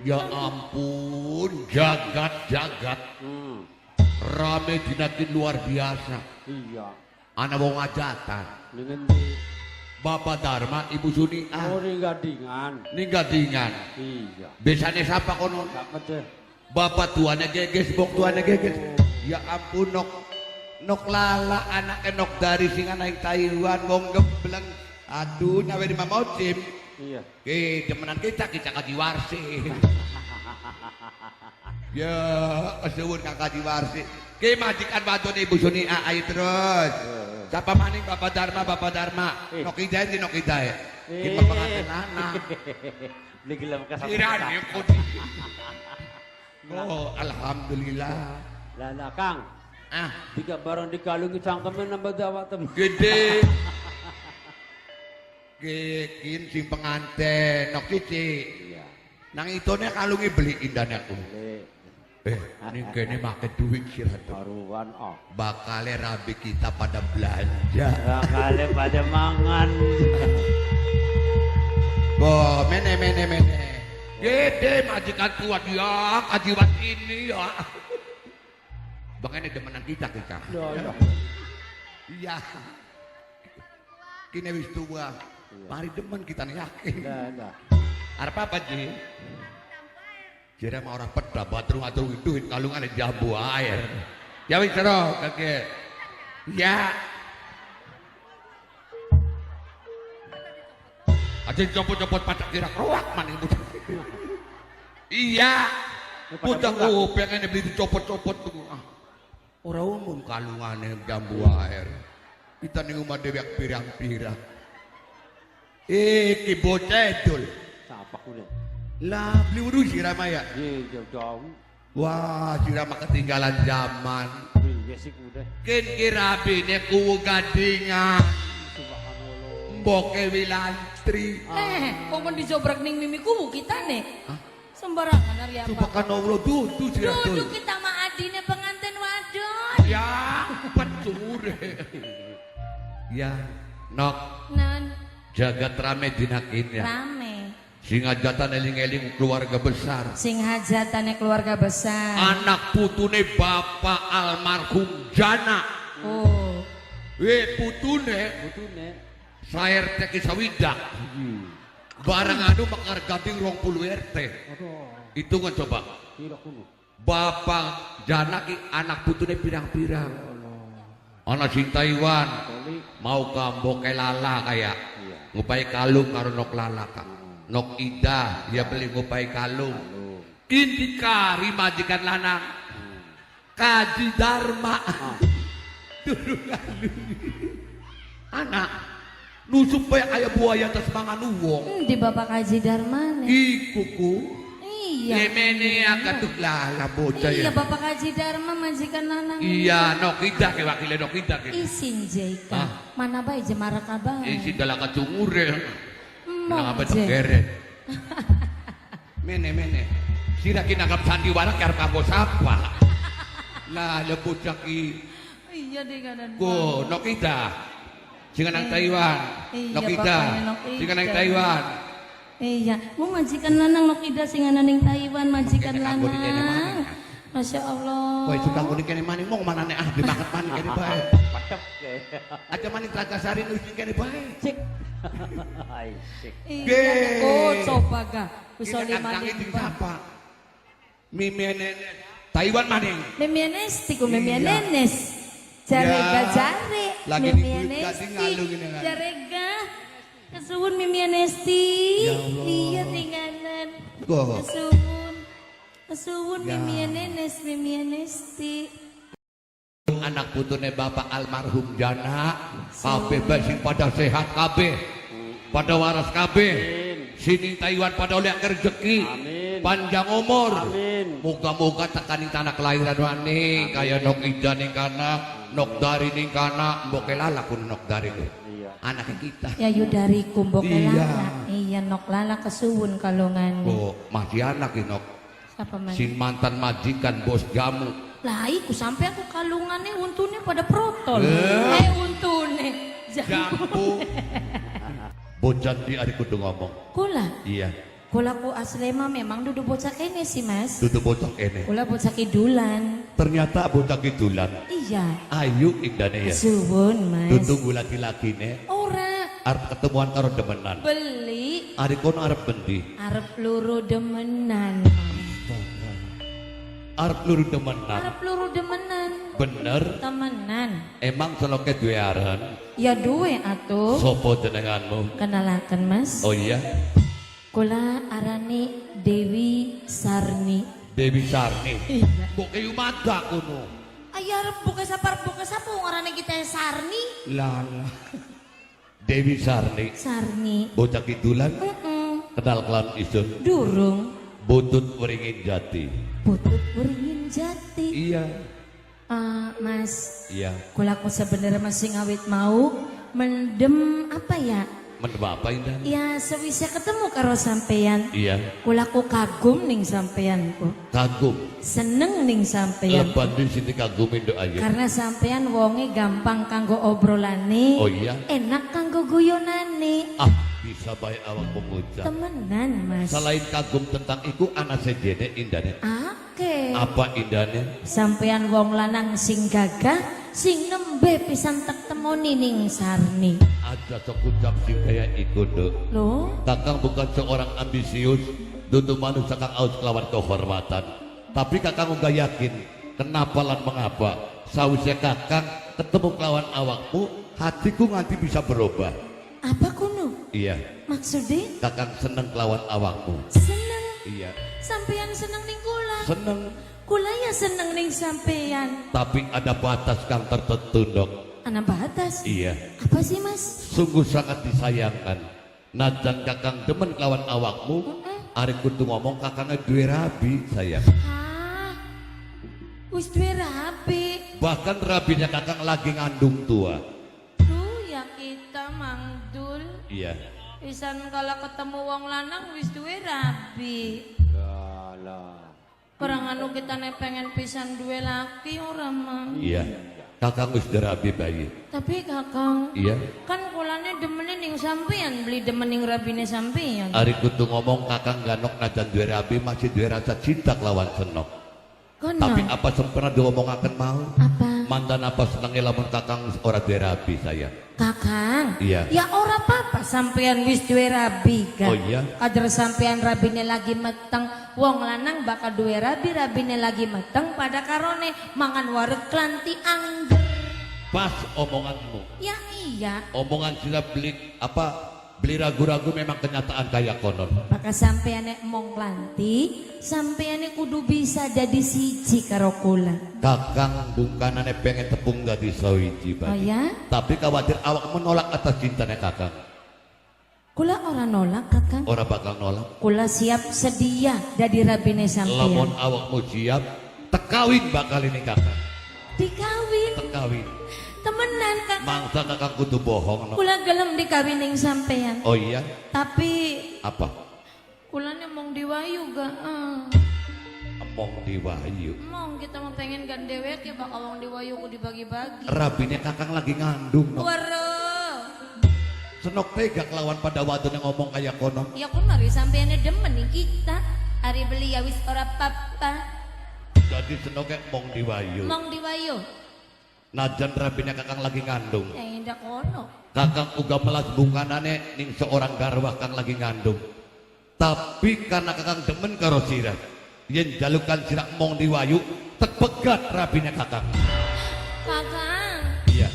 Ya ampun, jagat-jagat. Rame dinakin luar biasa. Iya. Anak wong ajatan. Dengan Bapak Dharma, Ibu Suni. oh ini gadingan. Ini gadingan. Iya. Biasanya siapa kono? Siapa deh? Bapak tuanya geges, bok tuanya geges. Ya ampun, nok lala anak nok dari singa naik Taiwan wong gebleng. Aduh, nyawe di mamocim. Iya. Demenan kita kaji warsi. Ya, kesuwun kang kaji warsi. Majikan batone Ibu Suni ayo terus. Siapa maning Bapak Dharma. Nok hidayah di nok hidayah. Kita pengantin anak. Beli gelam kasar. Kiranya kok. Oh, alhamdulillah. Lala Kang. Tiga barang dikalungi cangkemen nambah dawa tem. Gede. Gekin sing penganten nok cici. Iya. Nang itone kalungi beliin dan aku. Ini kene make duit sirah tuh. Karuan oh. Bakale rabi kita pada belanja. Bakale pada mangan. Bo, mene. Gede majikan tua dia, kajiwan ini ya. Bang ini demenan kita. Iya. Kini wis tua. Mari demen kita nih yakin. Arep apa Ji? Jere mah orang peda batrung-atrung duit kalungan jambu air. Ya wis ro kakek. Ya. Aja copot-copot patak kira keruak man ibu. Iya. Putaku pengen beli dicopot-copot tuh. Ora umum kalungane jambu air. Kita ning omah dewek pirang-pirang. Iki bocah edul. Siapa kulit? Lah beli urus Sirama ya? Iya jauh. Wah Sirama ketinggalan zaman. Iya sih udah. Ken kirabine ku gadingan. Subhanallah. Mboke wilantri. Kok dijobrak ning mimiku kita nih. Sembarangan ari apa? Subhanallah dudu Siratul. Dudu kita mah adine pengantin wadon. Ya betul. Ya nok Nan jagat rame dinakin ya. rame. Sing hajatan eling-eling keluarga besar. Sing hajatane keluarga besar. Anak putune Bapak almarhum Jana. Oh. Putune saer teki sawidak. Barang anu makar gading 20 RT. Hitungan coba. Bapak Jana ki anak putune pirang-pirang. Ana sing Taiwan. Mau kambok lala kayak. Ngupai kalung karo nok lala Kak. Nok Ida dia beli ngupai kalung. Indika majikan lanang. Kaji Dharma. Anak nusuk bae aya buaya atas mangan wong. Di Bapak Haji Darmane. Iku ku. Iya. Yemene akatuk lala bocah Iya ya. Bapak Haji Dharma majikan lanang. Iya nok Ida ke wakile nok Ida ke. Isin Jaika. Mana bae jemara kabar. Isi dalam kacungure. Nang apa Mong, Jay. geret. Mene. Sira kinanggap sandiwara karo kanggo sapa. Lah lebut caki. Iya deh kanan. Ko Nokita. Sing nang Taiwan. Iya, Nokita. bapaknya Nokita. Sing nang Taiwan. Iya, mau majikan lanang Nokida sing ana ning Taiwan majikan Kene kanggo di kene lanang. maning. Masya Allah. Wah, itu kanggo di kene maning mau manane ahli banget maning kene bae. Padep ke. Aja maning Tragasari nu sing kene bae. Cik. Hai cik. Iya, oh coba ga. Kusoli Kita kangge maning di ba. sapa? Mimene Taiwan maning. Memianesti ku Iya. memianenes. Jarega Ya. jare. Lagi di kasih ngalung ini kan. Jarega. Kesuwun mimianesti. Ya Allah. Iya tinggalan. Kok? Kesuwun Ya. mimianesti. Anak putune Bapak almarhum Jana kabeh bae sing pada sehat kabeh pada waras kabeh sini Taiwan pada oleh rezeki Amin. panjang umur Amin. moga-moga tekaning tanah kelahiran wani kaya nok Ida ning kana nok dari ning kana mbok lala kun nok dari ku Iya. anak kita Ya yudari kumbok Iya. lala. Iya nok lala kesuwun kalungan. kok masih anak inok Siapa man? sing mantan majikan bos jamu Lah iku sampai aku kalungannya untune pada protol. untune. jambu bocah di ari kudu ngomong Kula. iya Kula ku asli mah memang dudu bocah kene sih mas. Dudu bocah kene. Kula bocah kidulan. Ternyata bocah kidulan. Iya. Ayu indane ya. Suwun mas. Dudu laki-lakine Ora. arep ketemuan karo demenan. Beli. Ari kono arep bendi. Arep luru demenan. Arep luru demenan. Arep luru demenan. Bener. Temenan. Emang seloke duwe aran? Ya duwe atuh. Sopo jenenganmu? Kenalaken mas. Oh iya. Kula arani Dewi Sarni. Dewi Sarni. Iya. Mbok kayu maga kono. Ayo arep buka sapa ngarane kita Sarni. Lala. Dewi Sarni. Sarni. Bocah kidulan. Kenal kelan isun. Durung. Butut weringin jati. Putut beringin jati. Iya. Mas, Iya. kula ku sebenarnya masih ngawit mau mendem apa ya? Mendem apa indah? Ya sewise ketemu karo sampean. Iya. Kula ku kagum ning sampean ku. Kagum. Seneng ning sampean. Leban di sini kagumin do ayo. Karena sampean wonge gampang kanggo obrolane. Oh iya. Enak kanggo guyonane. Ah, bisa baik awak pemuja. Temenan, Mas. Selain kagum tentang iku anak sejene indane. Oke. Apa indane? Sampean wong lanang sing gagah, sing nembe pisan tak temoni ning Sarni. Aja sok ucap sing kaya iku do. Loh, Kakang bukan seorang ambisius, dudu manusia kang aus kelawan kehormatan. Tapi kakang uga yakin, kenapa lan mengapa sausnya kakang ketemu kelawan awakmu, hatiku nganti bisa berubah. apa kuno? Iya, Maksudnya kakang seneng kelawan awakmu. seneng. Iya, Sampean seneng ning kula. seneng. Kula ya seneng ning sampean. Tapi ada batas kang tertentu dok. Ana batas. Iya, Apa sih, Mas? sungguh sangat disayangkan. Najan kakang demen kelawan awakmu, ari kudu ngomong kakangnya duwe rabi sayang. Hah? Wis duwe rapi. Bahkan rabinya kakang lagi ngandung tua. Duh, ya kita mangdul. Iya. Pisan kalau ketemu wong lanang wis duwe rabi. Lah. Perang anu kita pengen pisan duwe laki ora mah. Iya. Kakang wis derabi bayi. Tapi Kakang, Iya. kan kulane demenin ning sampean, beli demening rabine sampean. Ari kudu ngomong kakang ganok najan duwe rabi masih duwe rasa cinta kelawan senok. Kono. Tapi apa sempurna diomongaken mau? Apa? Mantan apa senenge lamun kakang ora duwe rabi sayang. Kakang. Iya. Ya ora apa-apa sampean wis duwe rabi kan. Oh iya. Kader sampean rabine lagi meteng, wong lanang bakal duwe rabi, rabine lagi meteng pada karone mangan wareg klanti angger. Pas omonganmu. Ya iya. Omongan sila beli ragu-ragu memang kenyataan kayak konon. Maka sampeane mong klanti, sampeane kudu bisa jadi siji karo kula. Kakang bungkanane pengen tepung dadi sawiji Oh bayi. ya? Tapi khawatir awak menolak atas cintanya kakang. Kula ora nolak Kakang. Ora bakal nolak. Kula siap sedia jadi rabine Lamun sampean. awakmu siap, tekawin bakal ini kakang. Dikawin. Tekawin. Temenan Kakang. Mangsa kakang kudu bohong. No? Kula gelem dikawin ning sampean. Oh iya? Tapi Apa? kulane mong diwayu ga. Emong diwayu. Mong kita mau pengen gandewek ya bakal wong diwayu ku dibagi-bagi. Rabinya kakang lagi ngandung. No? Waduh. Senok tega kelawan pada waktu yang ngomong kayak konon. Ya kun mari sampeane demen ning kita. Ari beli ya wis ora apa-apa. Jadi senoknya emong diwayu. Mong diwayu. Najan rabinya kakang lagi ngandung. Ya indak kono. Kakang uga melas bungkanane ning seorang garwah kang lagi ngandung. Tapi karena kakang demen karo sirah, yen jalukan sirah mong diwayu, tepegat rabinya kakang. Kakang, Iya.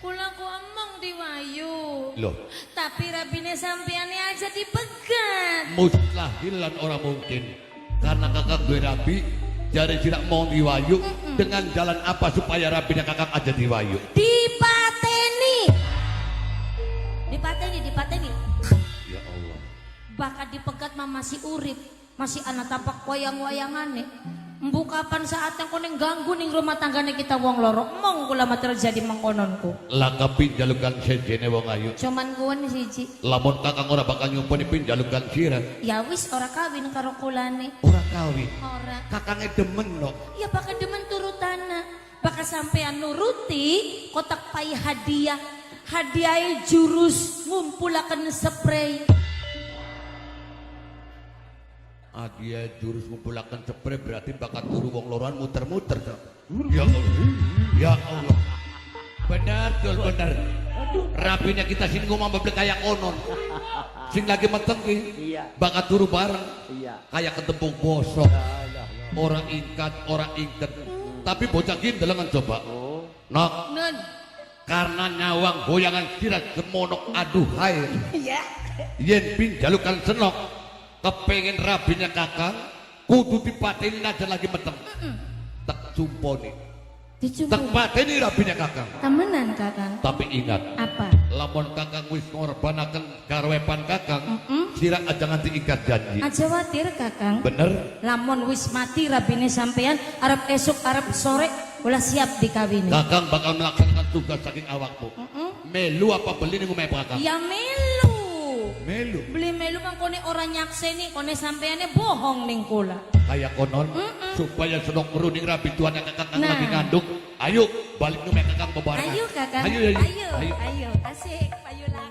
kula ku omong diwayu. Loh, Tapi rabine sampeane aja dipegat. mustahil lan ora mungkin. Karena kakang duwe rabi, jare sirah mong diwayu, dengan jalan apa supaya rabinya kakang aja diwayu? Dipateni. Dipateni. Ya Allah. Bakal dipegat mah masih urip, masih anak tapak wayang-wayangane. Embu kapan saat yang kuning ganggu ning rumah tanggane kita wong loro. Mong kula mah terjadi mengkononku. Lakapi jalukan sejene wong ayu. Cuman kuwen siji. Lamun kakang ora bakal nyumpeni pin jalukan sirah. Ya wis ora kawin karo kulane. Ora kawin. Ora. Kakangnya demen no. Ya bakal demen turutana. Bakal sampean nuruti kotak pai hadiah. Hadiah jurus ngumpulaken spray. Dia jurus ngumpulakan cepre berarti bakat turu wong loroan muter-muter. Ya Allah. Ya Allah. Benar tuh benar. Rapinya kita sini ngomong beblek kayak konon. Sing lagi meteng ki. Iya. Bakat turu bareng. Iya. Kayak ketempung bosok. Orang ingkat, orang ingkat. Tapi bocah kim dalangan coba. Oh. Nok. Nun. Karena nyawang goyangan sirat semonok aduhai. Iya. Yen pin jalukan senok. Kepengen rabinya kakang. Kudu dipatenin aja lagi meteng. Tak cumponi. Tak Dicumpu. pateni rabinya kakang. Temenan kakang. Tapi ingat, Apa? lamun kakang wis ngorbanaken garwepan kakang, sirak aja nganti ikat janji. Aja watir kakang. Bener? Lamun wis mati rabine sampean arep esuk arep sore ulah siap dikawini. Kakang bakal melaksanakan tugas saking awakmu. Melu apa beli nih ngomong kakang? Ya melu. Melu. Beli melu kan kone orang nyakseni kone sampeannya bohong ning kula. Kayak konon supaya senok meruning rabi tuan yang kakang Nah. lagi ngandung. Ayo balik nih kakang bebarengan. Ayo kakang. Ayo, ayo, Ayo. ayo. Ayo. Asik. Ayo lah.